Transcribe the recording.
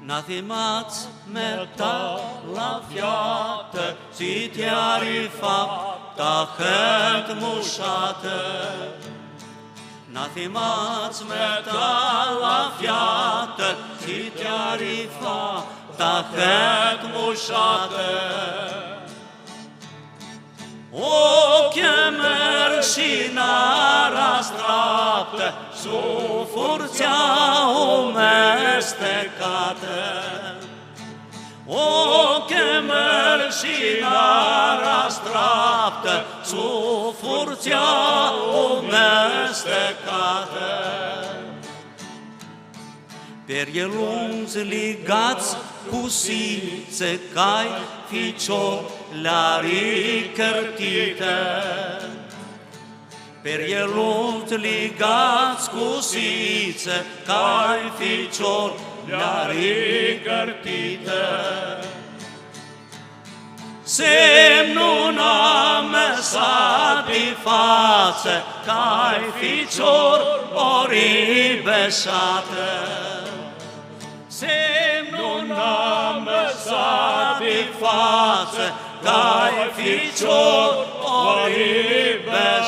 Na θυμați μετά λαφιάτε, ζητιάρι τα χέτ μου σάτε. Να θυμάți μετά λαφιάτε, ζητιάρι τα χέτ μου σάτε. O chemer rastrate, su forțea umestecate. O chemer rastrate, su forțea umestecate. Per lungi ligați cu sițe cai ficiolari cărtite. Per lungi ligați cu sițe cai ficiolari cărtite. Semnul mesa di face cai ficiolari besate. Semnul mesa di face cai ficiolari besate.